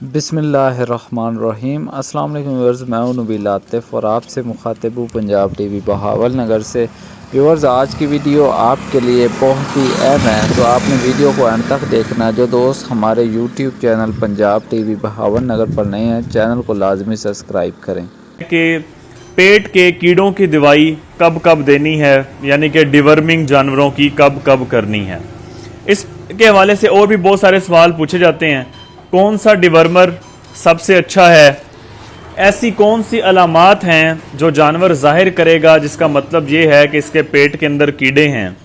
बिस्मिल्लाहिर्रहमानिर्रहीम। अस्सलाम वालेकुम व्यूअर्स, मैं हूं नबील आतिफ और आपसे मुखातिब हूं पंजाब टीवी बहावल नगर से। व्यूअर्स, आज की वीडियो आपके लिए बहुत ही अहम है, तो आपने वीडियो को अंत तक देखना। जो दोस्त हमारे YouTube channel Punjab TV Bahawalnagar पर नए हैं, चैनल को लाजमी सब्सक्राइब करें। कि पेट के कीड़ों की दवाई कब कब देनी है, यानी कि डिवर्मिंग जानवरों की कब कब करनी है। इसके हवाले से और भी बहुत सारे सवाल पूछे जाते हैं। कौन सा डिवर्मर सबसे अच्छा है, ऐसी कौन सी अलामात हैं जो जानवर जाहिर करेगा जिसका मतलब ये है कि इसके पेट के अंदर कीड़े हैं।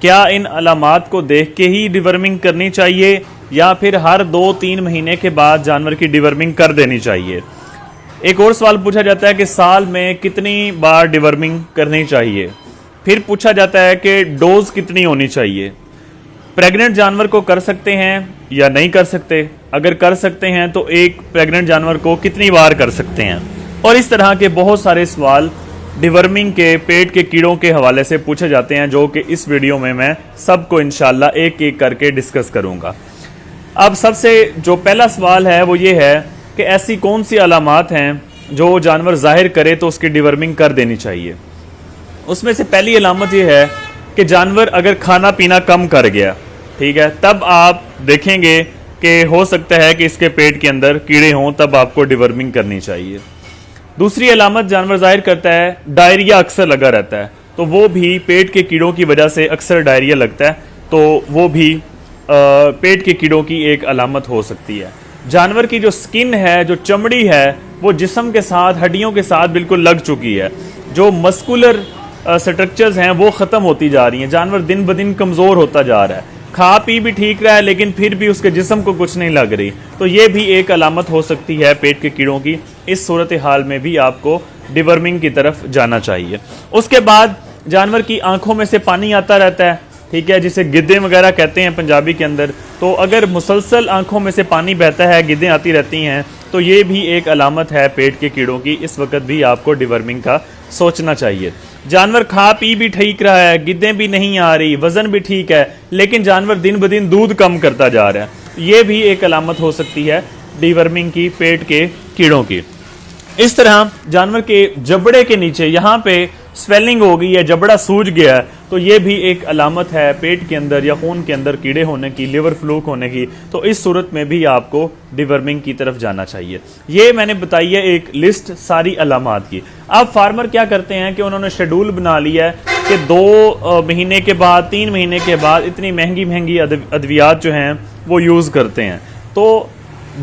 क्या इन अलामात को देख के ही डिवर्मिंग करनी चाहिए या फिर हर 2-3 महीने के बाद जानवर की डिवर्मिंग कर देनी चाहिए। एक और सवाल पूछा जाता है कि साल में कितनी बार डिवर्मिंग करनी चाहिए। फिर पूछा जाता है कि डोज कितनी होनी चाहिए। प्रेग्नेंट जानवर को कर सकते हैं या नहीं कर सकते, अगर कर सकते हैं तो एक प्रेग्नेंट जानवर को कितनी बार कर सकते हैं। और इस तरह के बहुत सारे सवाल डिवर्मिंग के पेट के कीड़ों के हवाले से पूछे जाते हैं, जो कि इस वीडियो में मैं सबको इंशाल्लाह एक एक करके डिस्कस करूंगा। अब सबसे जो पहला सवाल है वो ये है कि ऐसी कौन सी अलामात हैं जो जानवर जाहिर करे तो उसकी डिवर्मिंग कर देनी चाहिए। उसमें से पहली अलामत ये है कि जानवर अगर खाना पीना कम कर गया, ठीक है, तब आप देखेंगे कि हो सकता है कि इसके पेट के अंदर कीड़े हों, तब आपको डिवर्मिंग करनी चाहिए। दूसरी अलामत जानवर जाहिर करता है डायरिया अक्सर लगा रहता है, तो वो भी पेट के कीड़ों की वजह से अक्सर डायरिया लगता है, तो वो भी पेट के कीड़ों की एक अलामत हो सकती है। जानवर की जो स्किन है, जो चमड़ी है, वो जिस्म के साथ, हड्डियों के साथ बिल्कुल लग चुकी है। जो मस्कुलर स्ट्रक्चर्स हैं वो ख़त्म होती जा रही हैं। जानवर दिन ब दिन कमज़ोर होता जा रहा है, खा पी भी ठीक रहा है लेकिन फिर भी उसके जिस्म को कुछ नहीं लग रही, तो ये भी एक अलामत हो सकती है पेट के कीड़ों की। इस सूरत हाल में भी आपको डिवर्मिंग की तरफ जाना चाहिए। उसके बाद जानवर की आंखों में से पानी आता रहता है, ठीक है, जिसे गिद्धे वगैरह कहते हैं पंजाबी के अंदर। तो अगर मुसलसल आंखों में से पानी बहता है, गिद्धें आती रहती हैं, तो ये भी एक अलामत है पेट के कीड़ों की। इस वक्त भी आपको डिवर्मिंग का सोचना चाहिए। जानवर खा पी भी ठीक रहा है, गिद्धें भी नहीं आ रही, वजन भी ठीक है, लेकिन जानवर दिन ब दिन दूध कम करता जा रहा है, ये भी एक अलामत हो सकती है डिवर्मिंग की, पेट के कीड़ों की। इस तरह जानवर के जबड़े के नीचे यहाँ पे स्वेलिंग हो गई है, जबड़ा सूज गया है, तो ये भी एक अलामत है पेट के अंदर या खून के अंदर कीड़े होने की, लिवर फ्लूक होने की। तो इस सूरत में भी आपको डिवर्मिंग की तरफ जाना चाहिए। ये मैंने बताई है एक लिस्ट सारी अलामात की। अब फार्मर क्या करते हैं कि उन्होंने शेड्यूल बना लिया है कि 2 महीने के बाद, 3 महीने के बाद इतनी महंगी महंगी अद्वियात जो हैं वो यूज़ करते हैं। तो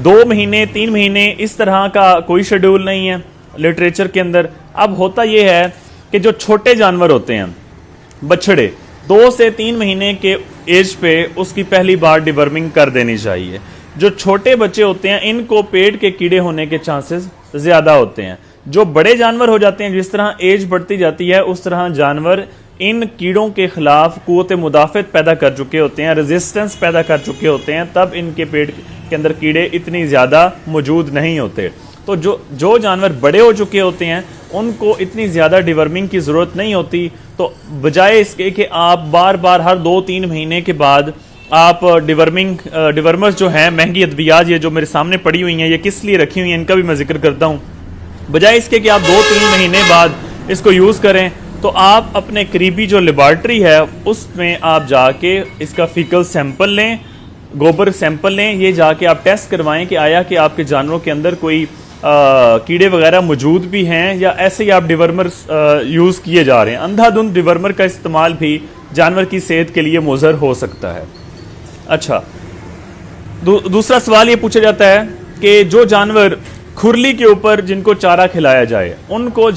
2 महीने, 3 महीने इस तरह का कोई शेड्यूल नहीं है लिटरेचर के अंदर। अब होता यह है कि जो छोटे जानवर होते हैं, बछड़े, 2 से 3 महीने के एज पे उसकी पहली बार डिवर्मिंग कर देनी चाहिए। जो छोटे बच्चे होते हैं इनको पेट के कीड़े होने के चांसेस ज़्यादा होते हैं। जो बड़े जानवर हो जाते हैं, जिस तरह एज बढ़ती जाती है उस तरह जानवर इन कीड़ों के खिलाफ कुव्वत मुदाफ़त पैदा कर चुके होते हैं, रेजिस्टेंस पैदा कर चुके होते हैं, तब इनके पेट के अंदर कीड़े इतनी ज़्यादा मौजूद नहीं होते। तो जो जानवर बड़े हो चुके होते हैं उनको इतनी ज़्यादा डिवर्मिंग की ज़रूरत नहीं होती। तो बजाय इसके कि आप बार बार हर 2-3 महीने के बाद आप डिवर्मर्स जो हैं, महंगी अद्वियात ये जो मेरे सामने पड़ी हुई हैं, ये किस लिए रखी हुई हैं इनका भी मैं जिक्र करता हूँ। बजाय इसके कि आप 2-3 महीने बाद इसको यूज़ करें, तो आप अपने करीबी जो लेबॉर्ट्री है उसमें आप जाके इसका फीकल सैंपल लें, गोबर सैंपल लें, ये जाके आप टेस्ट करवाएं कि आया कि आपके जानवरों के अंदर कोई कीड़े वगैरह मौजूद भी हैं या ऐसे ही आप डिवर्मर यूज़ किए जा रहे हैं। अंधाधुंध डिवर्मर का इस्तेमाल भी जानवर की सेहत के लिए मुज़र हो सकता है। अच्छा, दूसरा सवाल ये पूछा जाता है कि जो जानवर खुरली के ऊपर जिनको चारा खिलाया जाए, उनको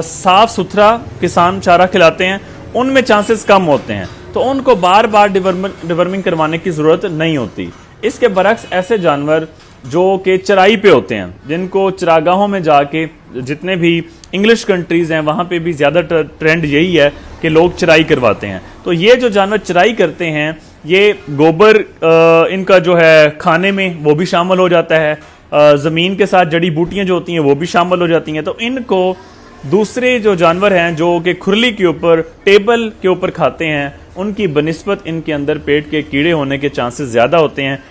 साफ सुथरा किसान चारा खिलाते हैं, उनमें चांसेस कम होते हैं, तो उनको बार बार डिवर्मिंग करवाने की ज़रूरत नहीं होती। इसके बरक्स ऐसे जानवर जो कि चराई पे होते हैं, जिनको चरागाहों में जाके, जितने भी इंग्लिश कंट्रीज़ हैं वहाँ पे भी ज़्यादा ट्रेंड यही है कि लोग चराई करवाते हैं। तो ये जो जानवर चराई करते हैं, ये गोबर इनका जो है खाने में वो भी शामिल हो जाता है, ज़मीन के साथ जड़ी बूटियाँ जो होती हैं वो भी शामिल हो जाती हैं। तो इनको दूसरे जो जानवर हैं जो कि खुरली के ऊपर, टेबल के ऊपर खाते हैं, उनकी बनिस्बत इनके अंदर पेट के कीड़े होने के चांसेस ज़्यादा होते हैं।